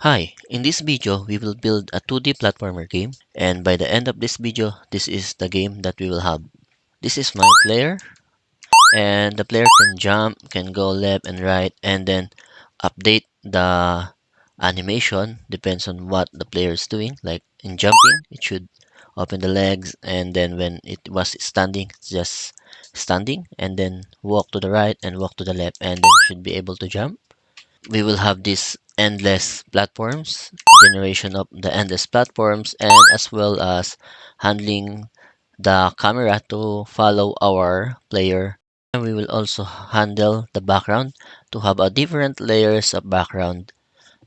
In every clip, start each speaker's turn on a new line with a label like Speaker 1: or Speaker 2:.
Speaker 1: Hi, in this video we will build a 2D platformer game, and by the end of this video this is the game that we will have. This is my player, and the player can jump, can go left and right, and then update the animation depends on what the player is doing. Like in jumping, it should open the legs, and then when it was standing, it's just standing, and then walk to the right and walk to the left, and then should be able to jump. We will have this endless platforms, generation of the endless platforms, and as well as handling the camera to follow our player. And we will also handle the background to have a different layers of background.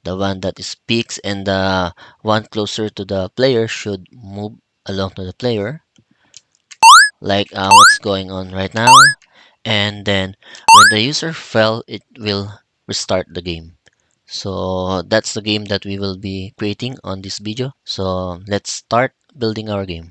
Speaker 1: The one that is peaks and the one closer to the player should move along to the player, like what's going on right now. And then when the user fell, it will restart the game. So that's the game that we will be creating on this video. So let's start building our game.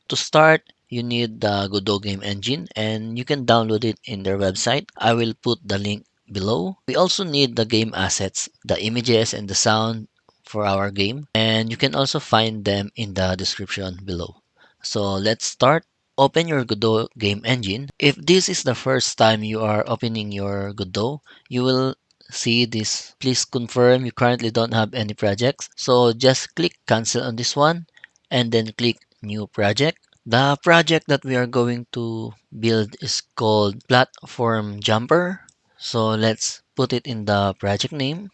Speaker 1: To start, you need the Godot Game Engine, and you can download it in their website. I will put the link below. We also need the game assets, the images and the sound for our game, and you can also find them in the description below. So let's start. Open your Godot Game Engine. If this is the first time you are opening your Godot, you will see this. Please confirm you currently don't have any projects. So just click cancel on this one and then click new project. The project that we are going to build is called Platform Jumper. So let's put it in the project name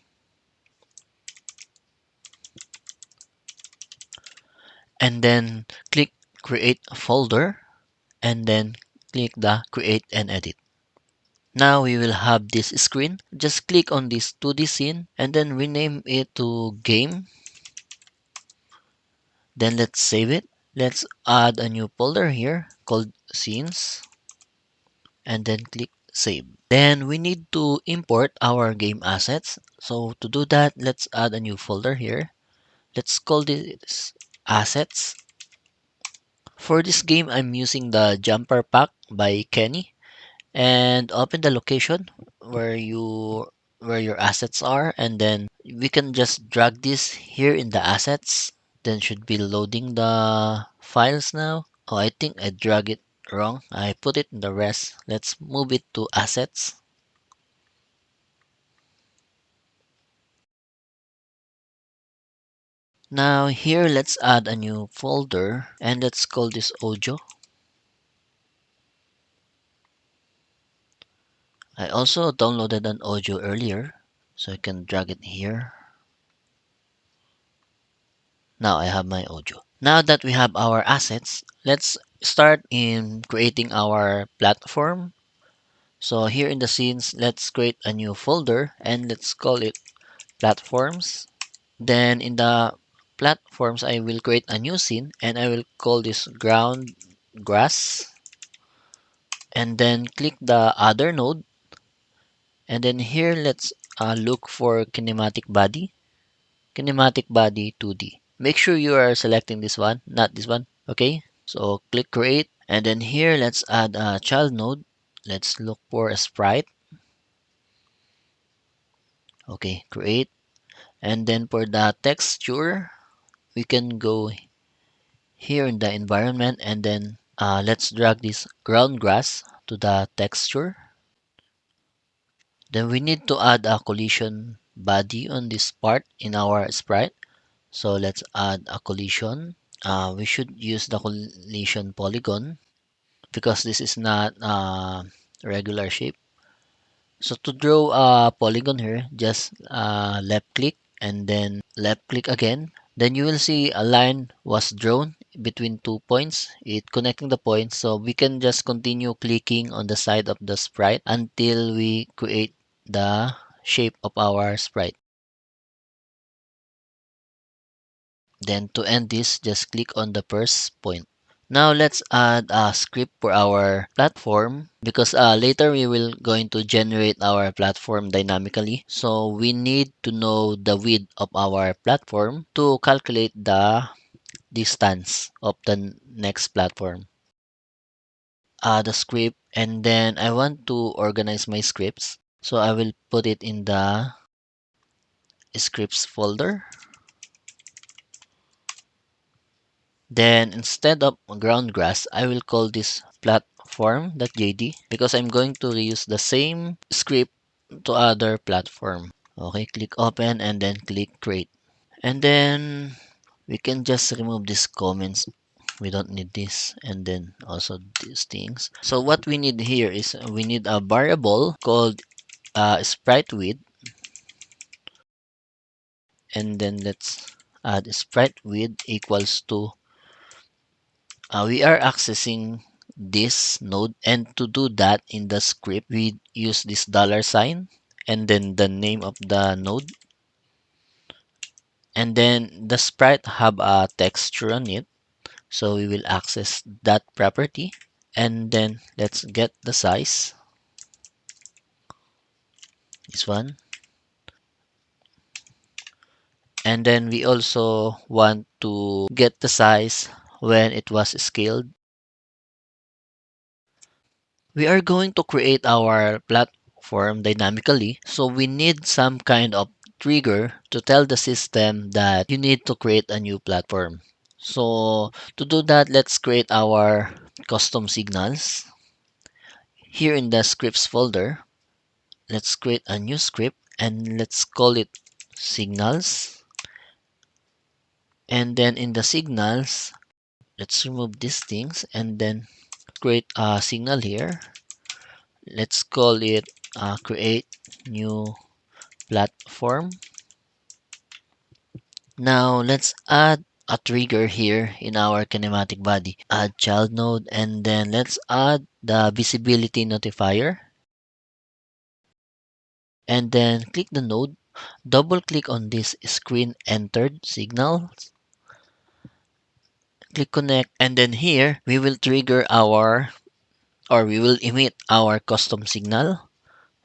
Speaker 1: and then click create a folder and then click the create and edit. Now we will have this screen. Just click on this 2D scene and then rename it to game. Then let's save it. Let's add a new folder here called scenes and then click save. Then we need to import our game assets. So to do that, let's add a new folder here. Let's call this assets. For this game, I'm using the jumper pack by Kenny, and open the location where your assets are, and then we can just drag this here in the assets. Then should be loading the files now. Oh, I think I drag it wrong. I put it in the rest. Let's move it to assets. Now here let's add a new folder and let's call this audio. I also downloaded an audio earlier, so I can drag it here. Now I have my audio. Now that we have our assets, let's start in creating our platform. So here in the scenes, let's create a new folder and let's call it platforms. Then in the platforms, I will create a new scene and I will call this ground grass. And then click the other node. And then here, let's look for kinematic body. Kinematic body 2D. Make sure you are selecting this one, not this one. Okay, so click create, and then here let's add a child node. Let's look for a sprite. Okay, create, and then for the texture, we can go here in the environment, and then let's drag this ground grass to the texture. Then we need to add a collision body on this part in our sprite. So let's add a collision. We should use the collision polygon because this is not regular shape. So to draw a polygon here, just left click and then left click again. Then you will see a line was drawn between 2 points. It connecting the points. So we can just continue clicking on the side of the sprite until we create the shape of our sprite. Then to end this, just click on the first point. Now let's add a script for our platform because later we will going to generate our platform dynamically. So we need to know the width of our platform to calculate the distance of the next platform. The script, and then I want to organize my scripts. So I will put it in the scripts folder. Then instead of ground grass, I will call this platform.jd because I'm going to reuse the same script to other platform. Okay, click open and then click create. And then we can just remove these comments. We don't need this, and then also these things. So what we need here is we need a variable called sprite width, and then let's add sprite width equals to we are accessing this node, and to do that in the script we use this dollar sign and then the name of the node, and then the sprite have a texture on it, so we will access that property. And then let's get the size, this one. And then we also want to get the size when it was scaled. We are going to create our platform dynamically, so we need some kind of trigger to tell the system that you need to create a new platform. So to do that, let's create our custom signals. Here in the scripts folder, let's create a new script and let's call it signals. And then in the signals, let's remove these things and then create a signal here. Let's call it create new platform. Now let's add a trigger here in our kinematic body. Add child node, and then let's add the visibility notifier. And then click the node, double click on this screen entered signal, click connect, and then here we will trigger our, or we will emit our custom signal.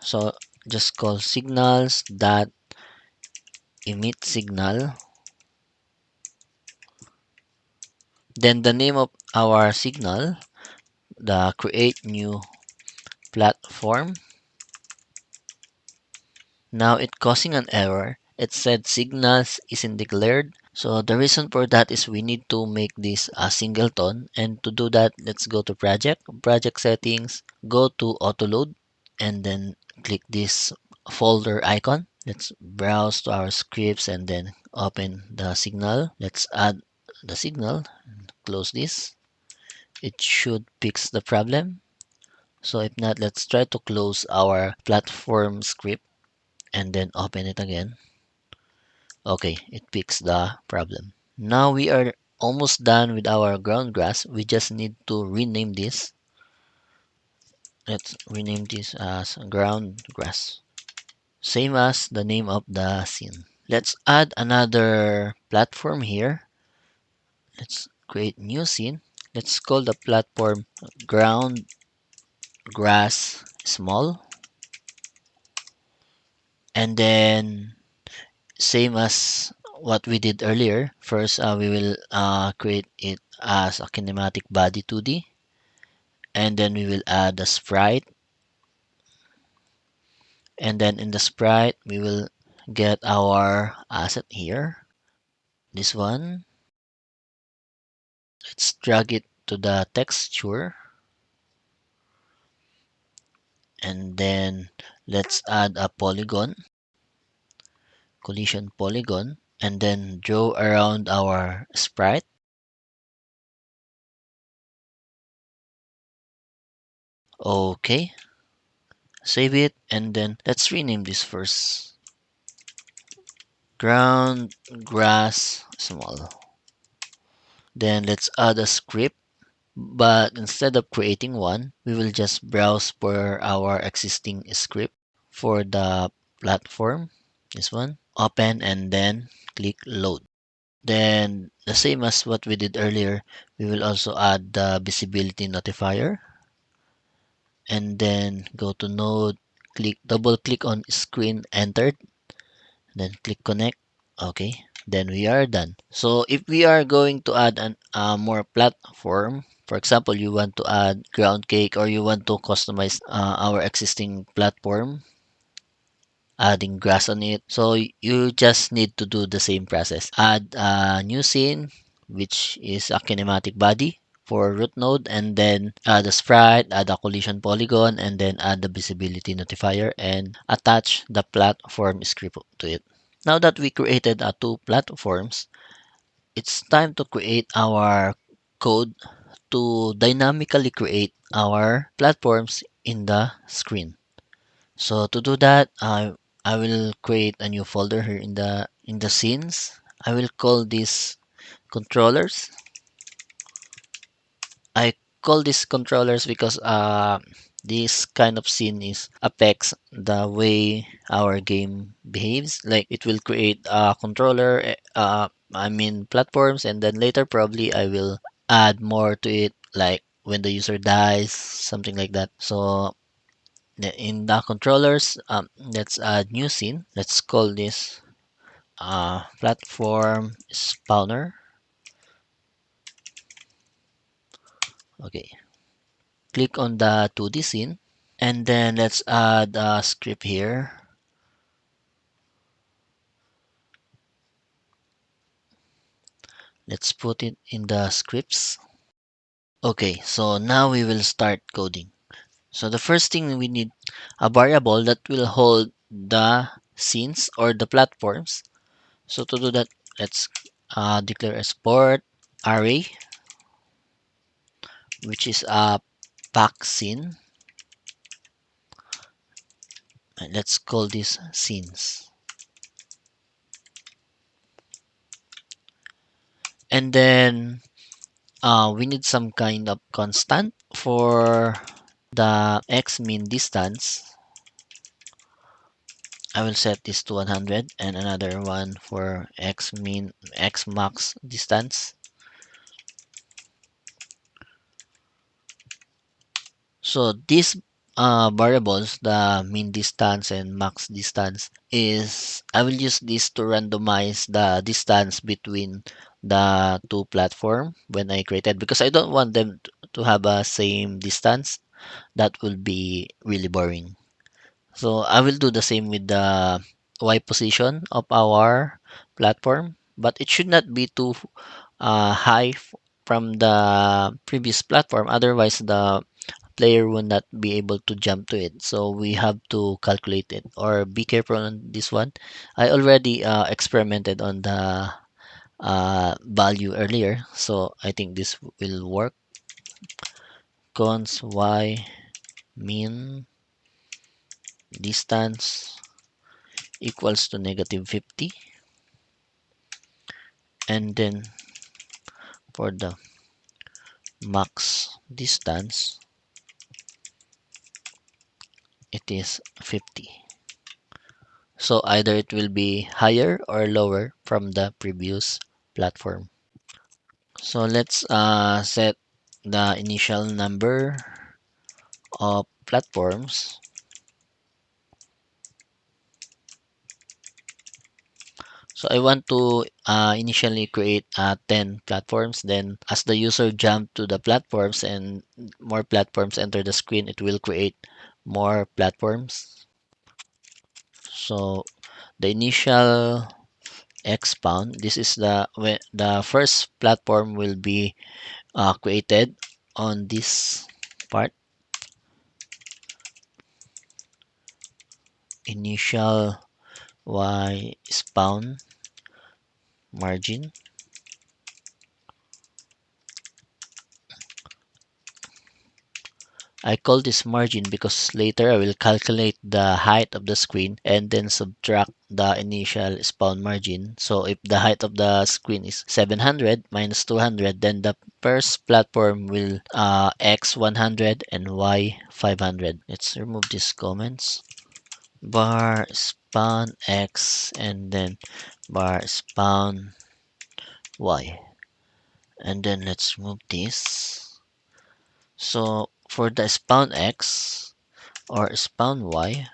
Speaker 1: So just call signals dot emit signal. Then the name of our signal, the create new platform. Now it causing an error. It said signals isn't declared. So the reason for that is we need to make this a singleton. And to do that, let's go to project settings, go to auto load, and then click this folder icon. Let's browse to our scripts and then open the signal. Let's add the signal, close this. It should fix the problem. So if not, let's try to close our platform script and then open it again. Okay, it fixed the problem. Now we are almost done with our ground grass. We just need to rename this. Let's rename this as ground grass. Same as the name of the scene. Let's add another platform here. Let's create new scene. Let's call the platform ground grass small. And then same as what we did earlier. First, we will create it as a kinematic body 2D. And then we will add a sprite. And then in the sprite, we will get our asset here. This one. Let's drag it to the texture. And then let's add a polygon, collision polygon. And then draw around our sprite. Okay. Save it, and then let's rename this first. Ground grass small. Then let's add a script, but instead of creating one, we will just browse for our existing script for the platform. This one. Open and then click load. Then the same as what we did earlier, we will also add the visibility notifier. And then go to node, double click on screen entered, then click connect. Okay, then we are done. So if we are going to add an more platform, for example, you want to add ground cake or you want to customize our existing platform, adding grass on it. So you just need to do the same process. Add a new scene, which is a kinematic body for root node, and then add a sprite, add a collision polygon, and then add the visibility notifier and attach the platform script to it. Now that we created two platforms, it's time to create our code to dynamically create our platforms in the screen. So to do that, I will create a new folder here in the scenes. I will call this controllers. I call this controllers because this kind of scene is affects the way our game behaves. Like it will create a controller, I mean platforms, and then later probably I will add more to it, like when the user dies, something like that. So in the controllers, let's add new scene. Let's call this platform spawner. Okay, click on the 2D scene, and then let's add a script here. Let's put it in the scripts. Okay, so now we will start coding. So the first thing we need a variable that will hold the scenes or the platforms. So to do that, let's declare a sport array, which is a pack scene. And let's call this scenes. And then we need some kind of constant for the x mean distance. I will set this to 100 and another one for x mean x max distance. So these variables, the mean distance and max distance, is I will use this to randomize the distance between the two platform when I created, because I don't want them to have a same distance. That will be really boring. So I will do the same with the y position of our platform, but it should not be too high from the previous platform. Otherwise, the player will not be able to jump to it. So we have to calculate it or be careful on this one. I already experimented on the value earlier, so I think this will work. Cons y mean distance equals to -50, and then for the max distance it is 50. So either it will be higher or lower from the previous platform. So let's set the initial number of platforms. So I want to initially create 10 platforms. Then as the user jump to the platforms and more platforms enter the screen, it will create more platforms. So the initial expound, this is the first platform will be created on this part. Initial y spawn margin. I call this margin because later I will calculate the height of the screen and then subtract the initial spawn margin. So if the height of the screen is 700 minus 200, then the first platform will x 100 and y 500. Let's remove these comments. Bar spawn x and then bar spawn y. And then let's remove this. So for the spawn x or spawn y,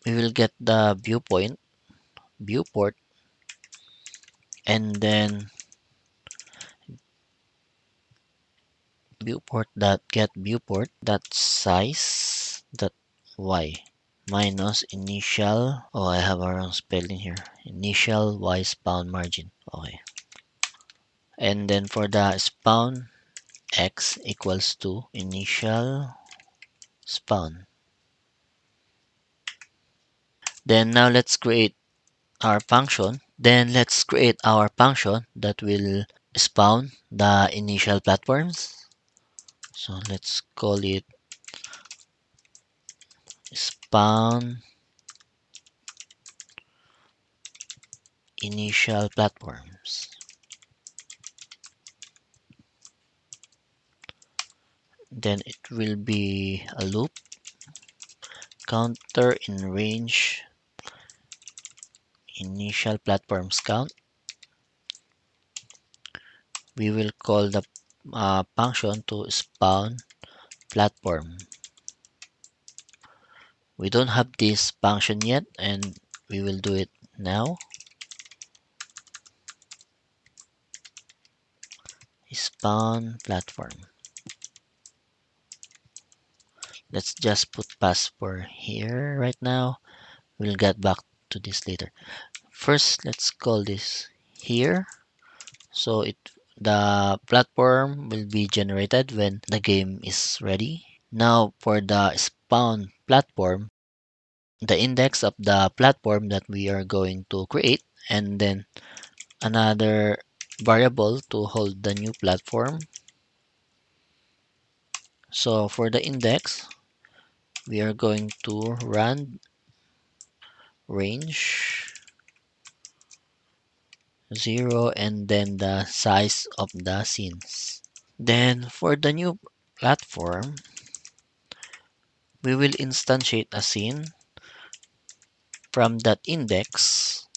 Speaker 1: we will get the viewport, and then viewport dot get viewport dot size dot y. minus initial. Oh, I have a wrong spelling here. Initial y spawn margin. Okay. And then for the spawn, x equals to initial spawn. Then now let's create our function. Then let's create our function that will spawn the initial platforms. So let's call it spawn initial platforms. Then it will be a loop counter in range initial platforms count. We will call the function to spawn platform. We don't have this function yet, and we will do it now. Spawn platform. Let's just put password here right now. We'll get back to this later. First, let's call this here. So the platform will be generated when the game is ready. Now for the spawn platform, the index of the platform that we are going to create, and then another variable to hold the new platform. So for the index, we are going to run range 0 and then the size of the scenes. Then for the new platform, we will instantiate a scene from that index.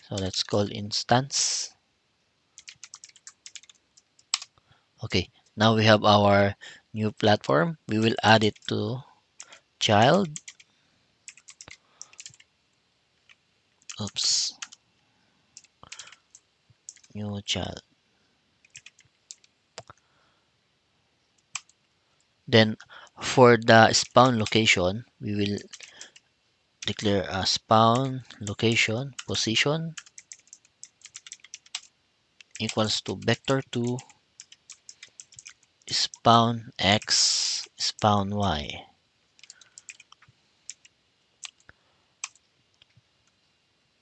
Speaker 1: So let's call instance. Okay, now we have our new platform. We will add it to child. Oops, new child. Then for the spawn location, we will declare a spawn location position equals to vector2 spawn x spawn y.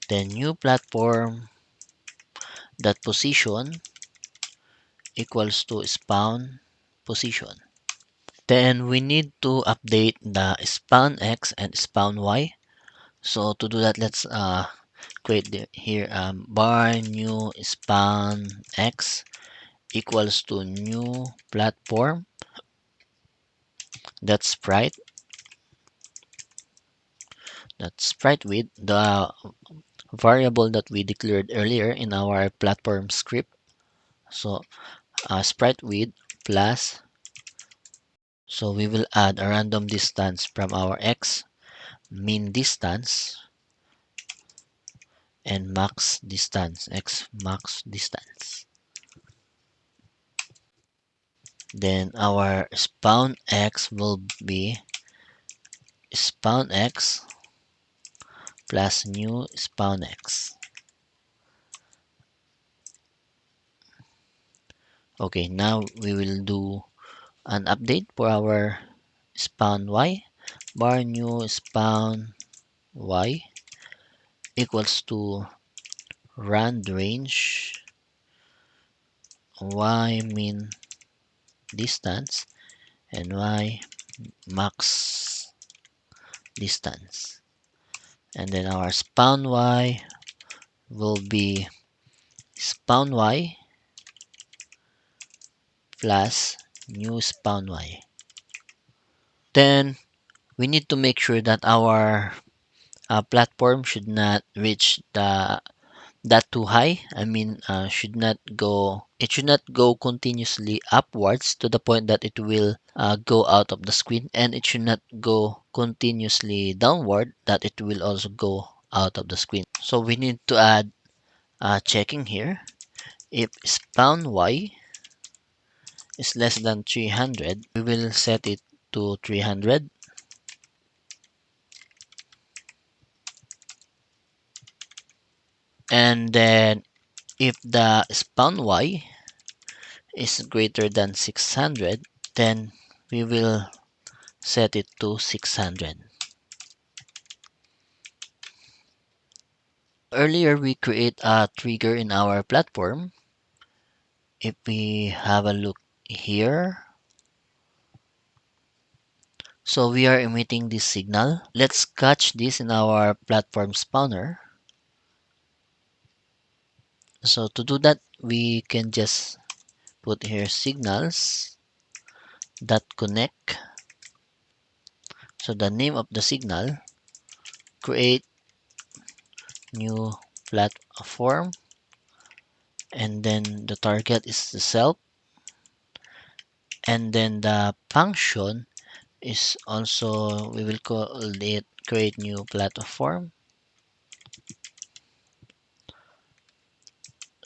Speaker 1: Then new platform dot position equals to spawn position. Then we need to update the spawn x and spawn y. So to do that, let's create here bar new spawn x equals to new platform that sprite with the variable that we declared earlier in our platform script. So sprite width plus, so we will add a random distance from our x, min distance, and max distance, x max distance. Then our spawn x will be spawn x plus new spawn x. Okay, now we will do an update for our spawn y. Bar new spawn y equals to rand range y min distance and y max distance. And then our spawn y will be spawn y plus new spawn y. Then we need to make sure that our platform should not reach the that too high. I mean, should not go. It should not go continuously upwards to the point that it will go out of the screen, and it should not go continuously downward that it will also go out of the screen. So we need to add checking here. If spawn y is less than 300, we will set it to 300. And then if the spawn y is greater than 600, then we will set it to 600. Earlier we create a trigger in our platform. If we have a look here, so we are emitting this signal. Let's catch this in our platform spawner. So to do that, we can just put here signals dot connect. So the name of the signal, create new platform, and then the target is the self, and then the function is also, we will call it create new platform.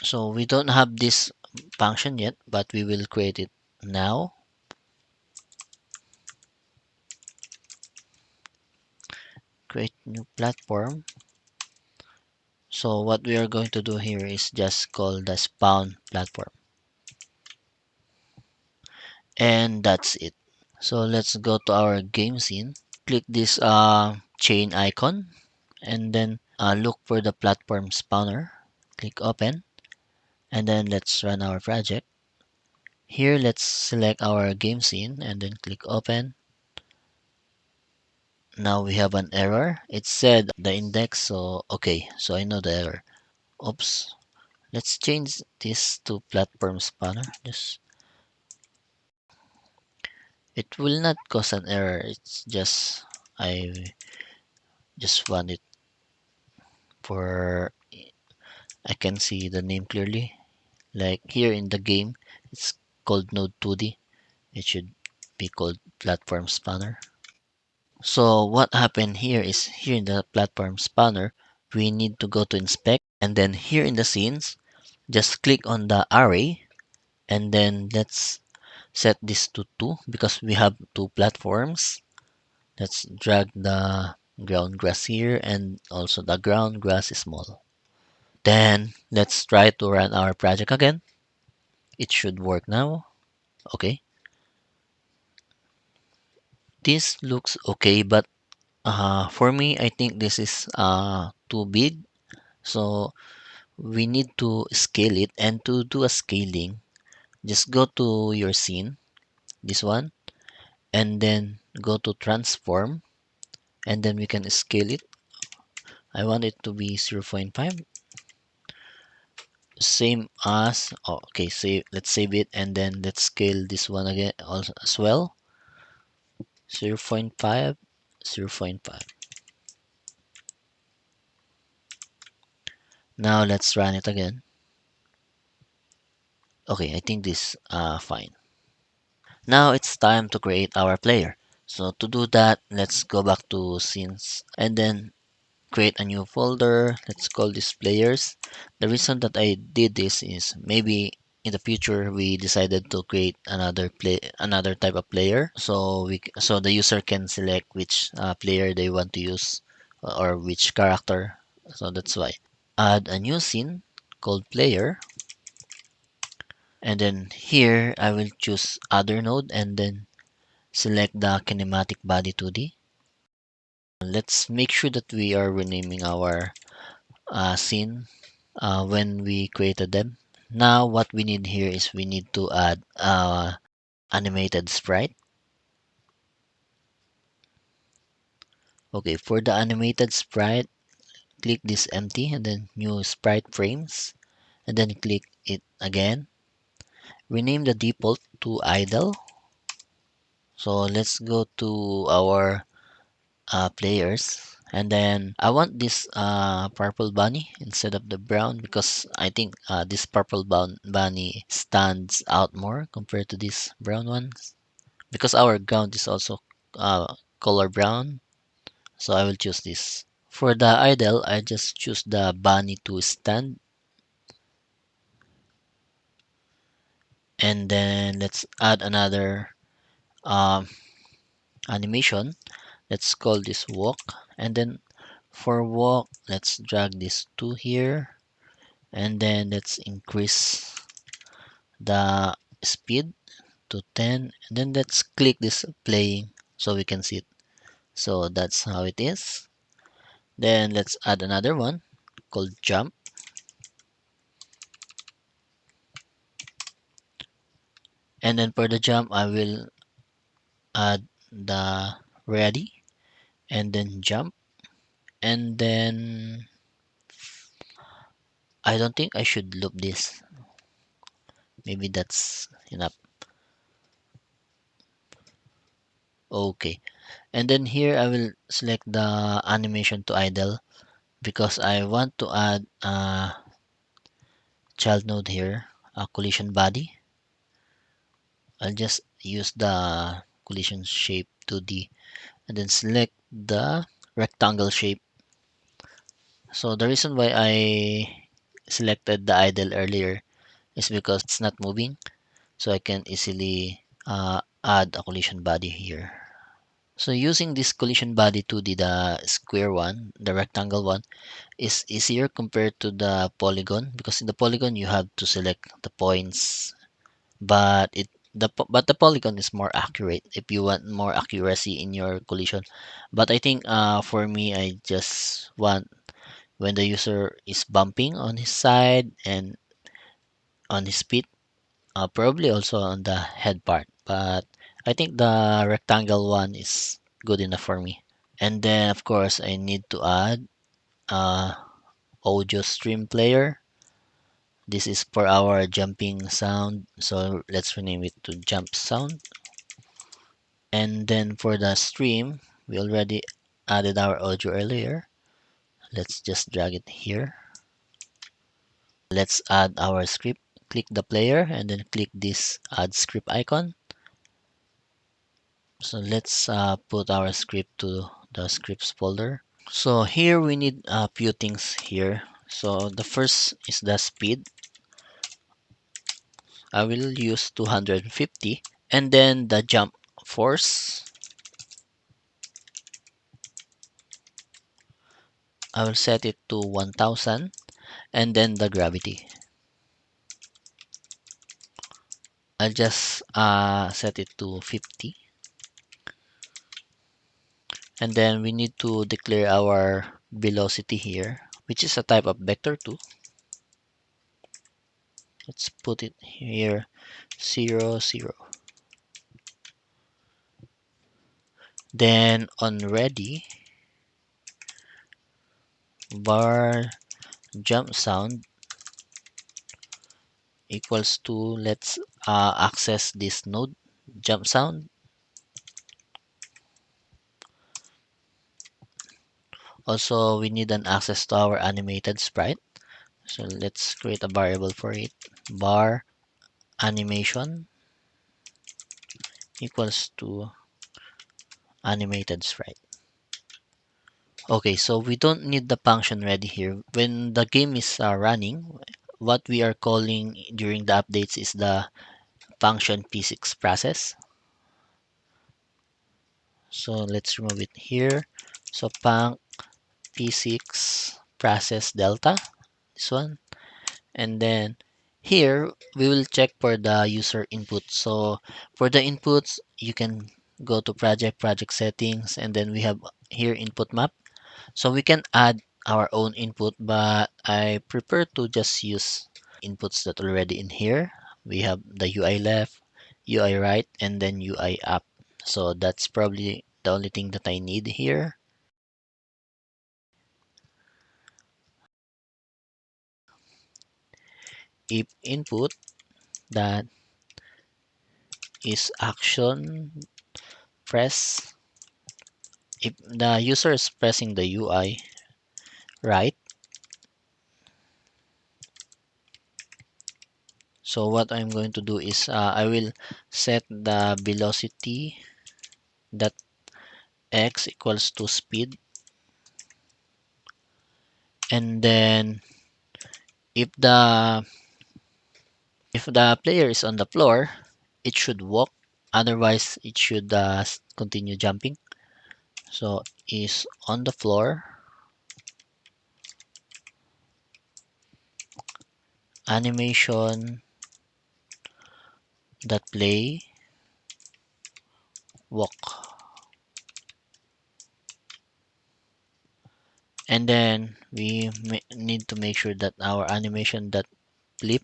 Speaker 1: So we don't have this function yet, but we will create it now. Create new platform. So what we are going to do here is just call the spawn platform, and that's it. So let's go to our game scene. Click this chain icon, and then look for the platform spawner. Click open, and then let's run our project. Here let's select our game scene and then click open. Now we have an error. It said the index, so okay, so I know the error. Oops. Let's change this to platform spawner. It will not cause an error. It's just I just want it for I can see the name clearly. Like here in the game, it's called Node 2D. It should be called platform spanner. So what happened here is here in the platform spanner, we need to go to inspect, and then here in the scenes, just click on the array, and then let's set this to 2 because we have two platforms. Let's drag the ground grass here, and also the ground grass is small. Then let's try to run our project again. It should work now. Okay. This looks okay, but for me, I think this is too big. So we need to scale it. And to do a scaling, just go to your scene, this one, and then go to transform, and then we can scale it. I want it to be 0.5. Same as, oh, okay, save, let's save it, and then let's scale this one again also as well. 0.5, 0.5. Now let's run it again. Okay, I think this fine. Now it's time to create our player. So to do that, let's go back to scenes and then create a new folder. Let's call this players. The reason that I did this is maybe in the future we decided to create another type of player, so so the user can select which player they want to use or which character. So that's why add a new scene called player, and then here I will choose other node and then select the kinematic body 2D. Let's make sure that we are renaming our scene when we created them. Now what we need here is we need to add animated sprite. Okay, for the animated sprite, click this empty and then new sprite frames, and then click it again. Rename the default to idle. So let's go to our players, and then I want this purple bunny instead of the brown because I think this bunny stands out more compared to this brown ones, because our ground is also color brown, so I will choose this. For the idle, I just choose the bunny to stand, and then let's add another um, animation. Let's call this walk, and then for walk, let's drag this to here. and then let's increase the speed to 10, and then let's click this playing so we can see it. So that's how it is. Then let's add another one called jump, and then for the jump I will add the ready and then jump, and then I don't think I should loop this. Maybe that's enough. Okay. And then here I will select the animation to idle because I want to add a child node here, a collision body. I'll just use the collision shape 2D and then select the rectangle shape. So the reason why I selected the idle earlier is because it's not moving, so I can easily add a collision body here. So using this collision body 2D, the square one, the rectangle one, is easier compared to the polygon, because in the polygon you have to select the points, but the polygon is more accurate if you want more accuracy in your collision. But I think for me, I just want when the user is bumping on his side and on his feet, probably also on the head part, but I think the rectangle one is good enough for me. And then of course I need to add uh, audio stream player. This is for our jumping sound, so let's rename it to jump sound. And then for the stream, we already added our audio earlier. Let's just drag it here. Let's add our script. Click the player and then click this add script icon. So let's put our script to the scripts folder. So here we need a few things here. So the first is the speed. I will use 250, and then the jump force, I will set it to 1000, and then the gravity, I'll just set it to 50, and then we need to declare our velocity here, which is a type of vector too. Let's put it here 0 0. Then on ready, bar jump sound equals to, let's access this node jump sound. Also, we need an access to our animated sprite. So let's create a variable for it. Bar animation equals to animated sprite. Okay, so we don't need the function ready here. When the game is running, what we are calling during the updates is the function physics process. So let's remove it here. So func p6 process delta, this one. And then here we will check for the user input. So for the inputs, you can go to project settings, and then we have here input map. So we can add our own input, but I prefer to just use inputs that already in here. We have the UI left, UI right, and then UI up. So that's probably the only thing that I need here. If input that is action press, if the user is pressing the UI right, so what I'm going to do is I will set the velocity that x equals to speed, and then if the player is on the floor, it should walk, otherwise it should continue jumping. So is on the floor, animation that play walk, and then we need to make sure that our animation that flip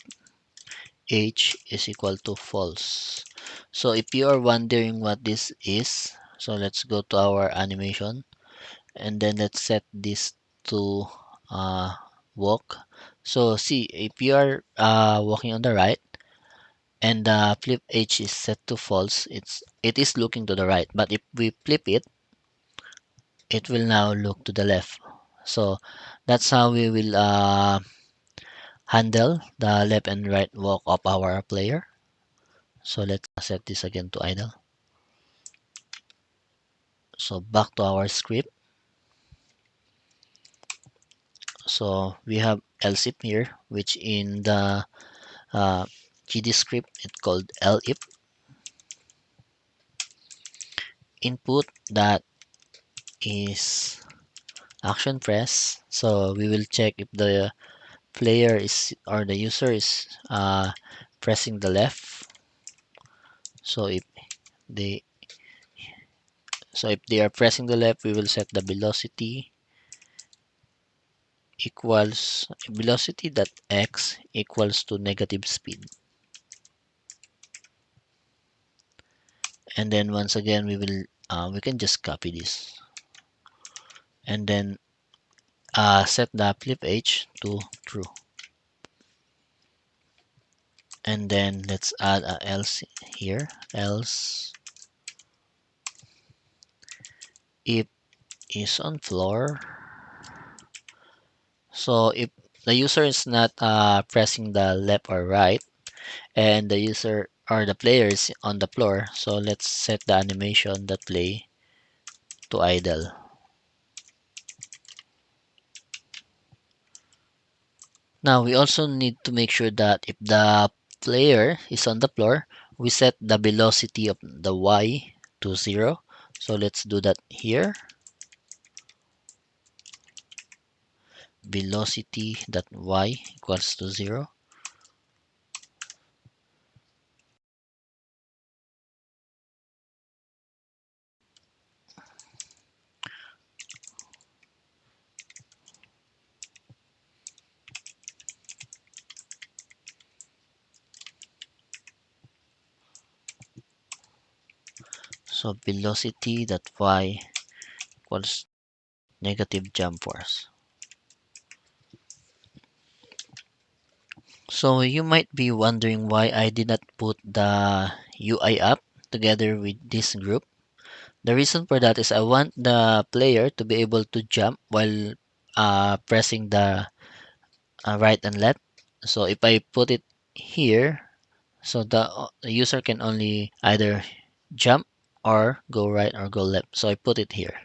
Speaker 1: h is equal to false. So if you are wondering what this is, so let's go to our animation and then let's set this to uh, walk. So see, if you are walking on the right and the flip h is set to false, it is looking to the right. But if we flip it, it will now look to the left. So that's how we will handle the left and right walk of our player. So let's set this again to idle. So back to our script. So we have else if here, which in the GD script it's called elif input that is action press. So we will check if the player is or the user is pressing the left. So if they are pressing the left, we will set the velocity equals velocity dot x equals to negative speed. And then once again we can just copy this and then set the flip h to true, and then let's add a else here, else if is on floor. So if the user is not pressing the left or right and the user or the player is on the floor, so let's set the animation that play to idle. Now we also need to make sure that if the player is on the floor, we set the velocity of the y to 0. So let's do that here. Velocity that y equals to 0. So velocity that y equals negative jump force. So you might be wondering why I did not put the UI app together with this group. The reason for that is I want the player to be able to jump while pressing the right and left. So if I put it here, so the user can only either jump or go right or go left. So I put it here.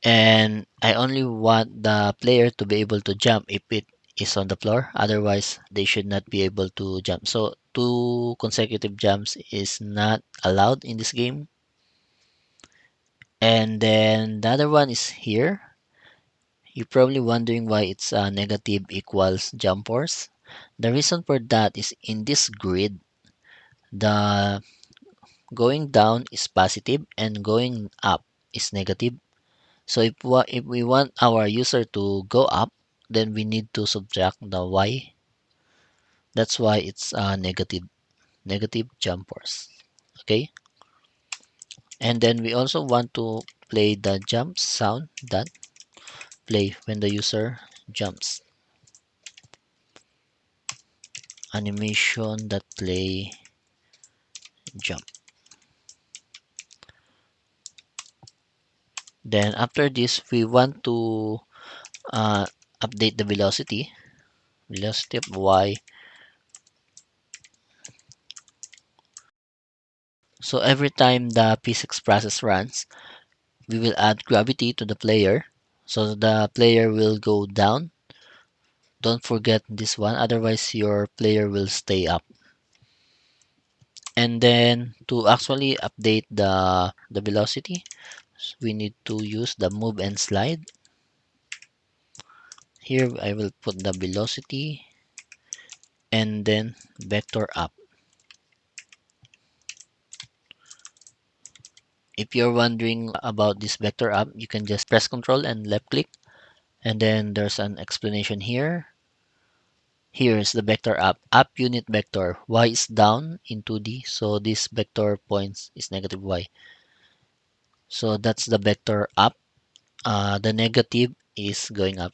Speaker 1: And I only want the player to be able to jump if it is on the floor. Otherwise, they should not be able to jump. So two consecutive jumps is not allowed in this game. And then the other one is here. You're probably wondering why it's negative equals jump force. The reason for that is in this grid, the going down is positive and going up is negative. So if we want our user to go up, then we need to subtract the y. That's why it's negative jump force. Okay, and then we also want to play the jump sound that play when the user jumps. Animation that play jump. Then after this, we want to uh, update the velocity of y. So every time the physics process runs, we will add gravity to the player. So the player will go down. Don't forget this one, otherwise your player will stay up. And then to actually update the velocity, we need to use the move and slide. Here I will put the velocity and then vector up. If you're wondering about this vector up, you can just press Ctrl and left click, and then there's an explanation here. Here's the vector up unit vector. Y is down in 2D, so this vector points is negative y. So that's the vector up. The negative is going up.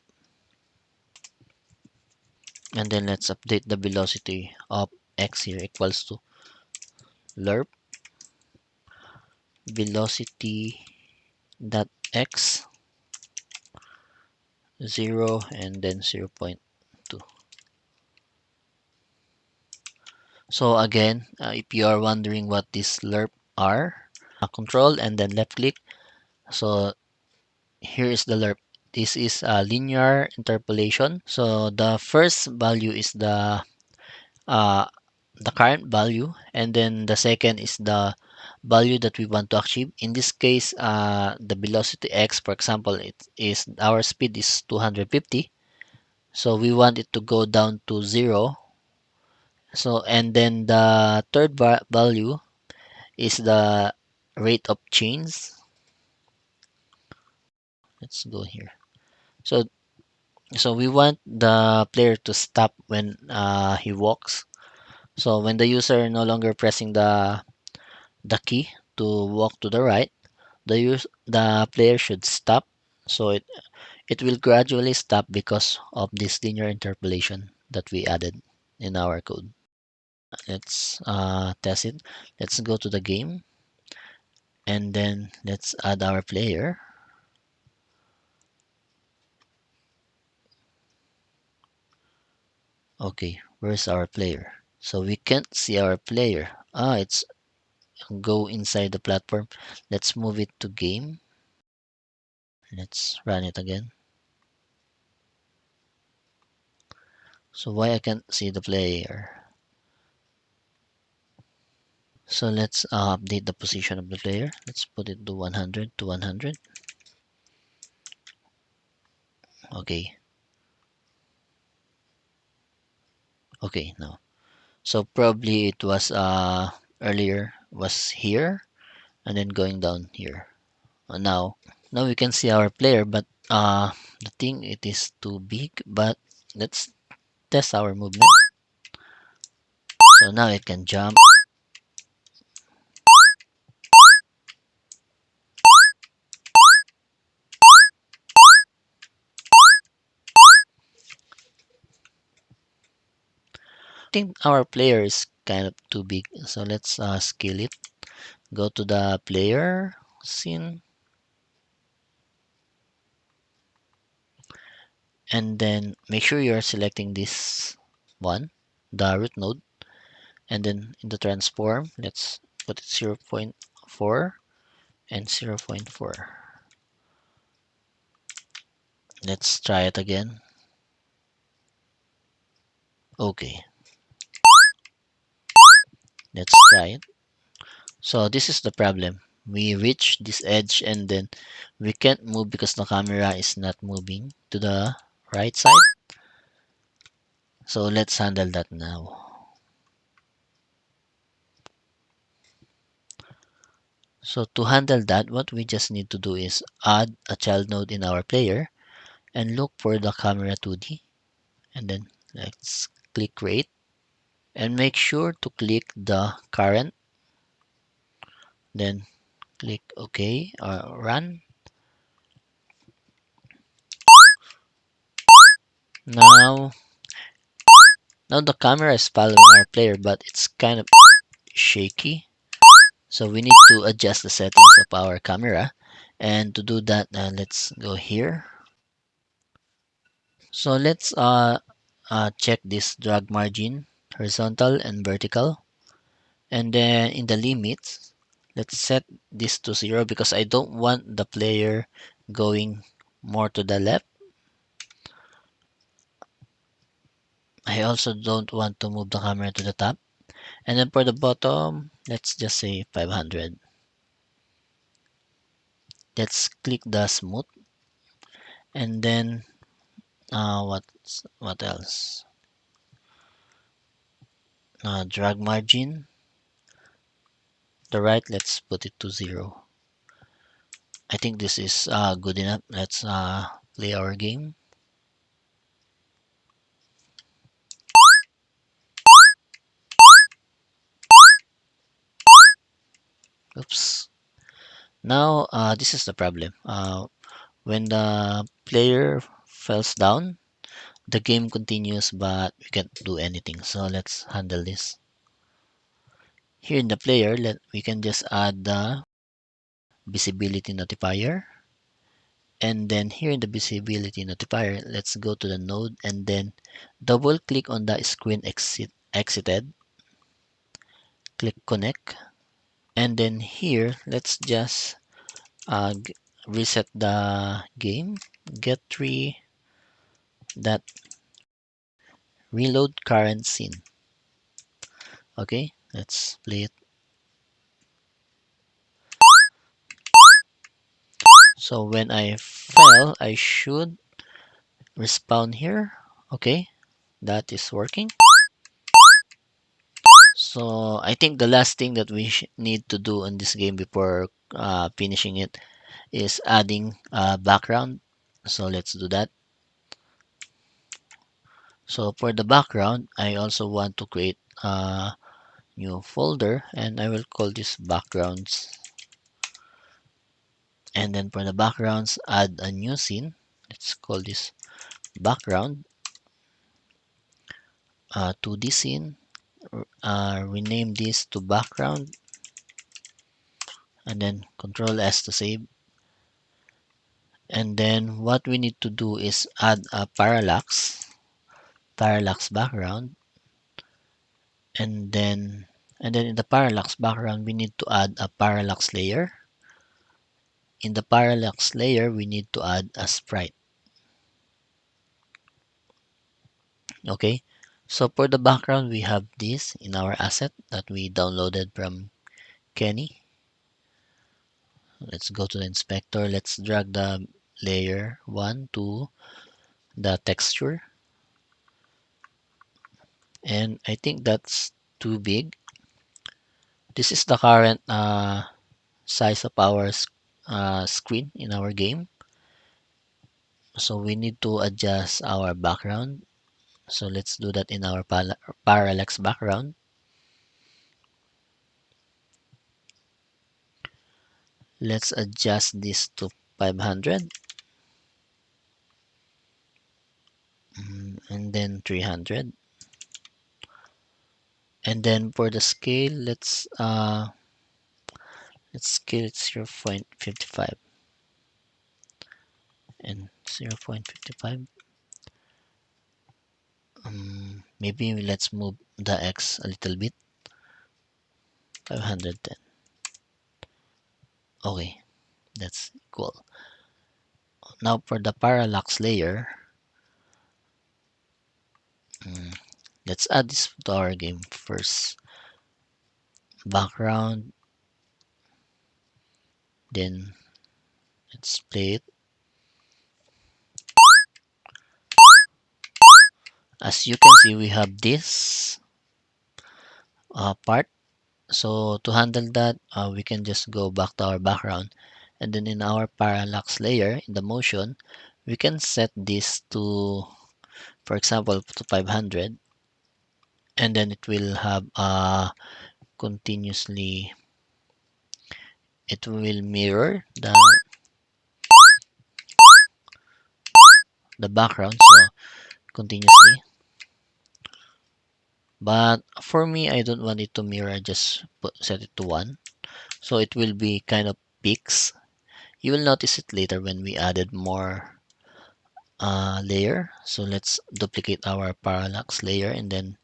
Speaker 1: And then let's update the velocity of x here equals to lerp velocity dot x 0 and then 0.2. So again, if you are wondering what this lerp are, control and then left click. So here is the lerp. This is a linear interpolation. So the first value is uh, the current value, and then the second is the value that we want to achieve. In this case, the velocity x, for example, it is our speed is 250. So we want it to go down to 0. So and then the third value is the rate of change. Let's go here. So we want the player to stop when he walks. So when the user no longer pressing the key to walk to the right, the player should stop. So it will gradually stop because of this linear interpolation that we added in our code. Let's test it. Let's go to the game, and then let's add our player. Okay, where's our player? So we can't see our player. It's go inside the platform. Let's move it to game. Let's run it again. So why I can't see the player? So let's update the position of the player. Let's put it to 100 to 100. Okay. Okay, now. So probably it was earlier was here and then going down here. Now we can see our player, but the thing it is too big. But let's test our movement. So now it can jump. I think our player is kind of too big. So let's scale it. Go to the player scene, and then make sure you're selecting this one, the root node, and then in the transform, let's put it 0.4 and 0.4. Let's try it again. Okay, let's try it. So this is the problem. We reach this edge and then we can't move because the camera is not moving to the right side. So let's handle that now. So to handle that, what we just need to do is add a child node in our player and look for the camera 2D, and then let's click create and make sure to click the current, then click OK or run. Now, now the camera is following our player, but it's kind of shaky. So we need to adjust the settings of our camera. And to do that, let's go here. So let's check this drag margin, horizontal and vertical. And then in the limits, let's set this to 0 because I don't want the player going more to the left. I also don't want to move the camera to the top. And then for the bottom, let's just say 500. Let's click the smooth, and then What else? Drag margin. The right, let's put it to 0. I think this is good enough. Let's play our game. Oops. Now this is the problem. When the player falls down, the game continues, but we can't do anything. So let's handle this. Here in the player, we can just add the visibility notifier. And then here in the visibility notifier, let's go to the node and then double click on the screen exited. Click connect. And then here, let's just reset the game. Get tree that reload current scene. Okay, let's play it. So when I fell, I should respawn here. Okay, that is working. So I think the last thing that we need to do in this game before finishing it is adding background. So let's do that. So for the background, I also want to create a new folder and I will call this backgrounds. And then for the backgrounds, add a new scene. Let's call this background 2D scene. Rename this to background and then Control S to save. And then what we need to do is add a parallax background, and then in the parallax background we need to add a parallax layer. In the parallax layer we need to add a sprite. Okay, so for the background we have this in our asset that we downloaded from Kenny. Let's go to the inspector. Let's drag the layer 1 to the texture, and I think that's too big. This is the current size of our screen in our game, so we need to adjust our background. So let's do that in our parallax background. Let's adjust this to 500 and then 300, and then for the scale let's scale it 0.55 and 0.55. Maybe let's move the X a little bit. 510. Okay, that's cool. Now for the parallax layer, mm, let's add this to our game first. Background, then let's play it. As you can see, we have this part. So to handle that, we can just go back to our background, and then in our parallax layer, in the motion, we can set this to, for example, to 500, and then it will have continuously, it will mirror the background, so continuously. But for me, I don't want it to mirror. I just set it to 1, so it will be kind of peaks. You will notice it later when we added more layer. So let's duplicate our parallax layer, and then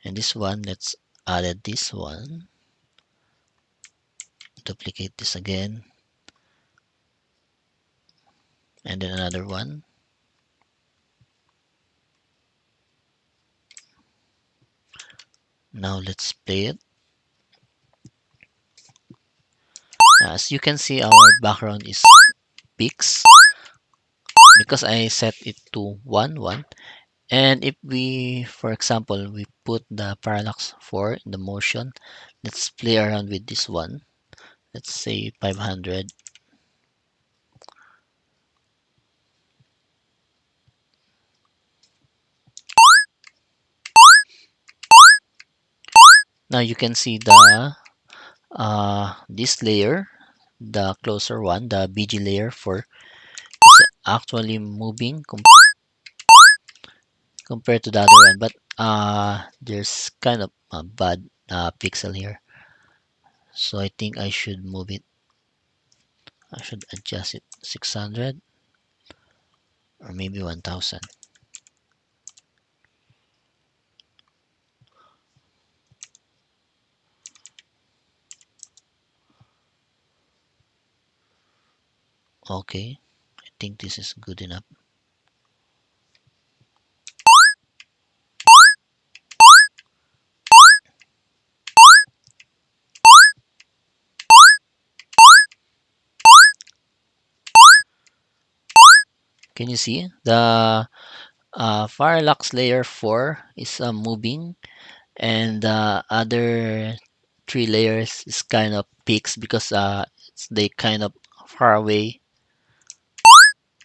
Speaker 1: in this one let's add this one, duplicate this again, and then another one. Now let's play it. As you can see, our background is peaks because I set it to 1 1. And if we, for example, we put the parallax 4 in the motion, let's play around with this one. Let's say 500. Now you can see the this layer, the closer one, the BG layer 4, is actually moving compared to the other one, but there's kind of a bad pixel here, so I think I should move it. I should adjust it 600 or maybe 1000. Okay, I think this is good enough. Can you see the parallax layer 4 is moving, and the other three layers is kind of peaks because they kind of far away.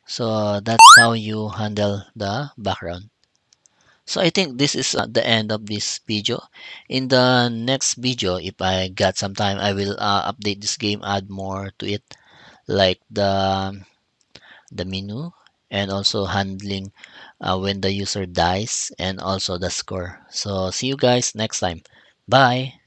Speaker 1: So that's how you handle the background. So I think this is the end of this video. In the next video, if I got some time, I will update this game, add more to it, like the menu, and also handling when the user dies, and also the score. So see you guys next time. Bye.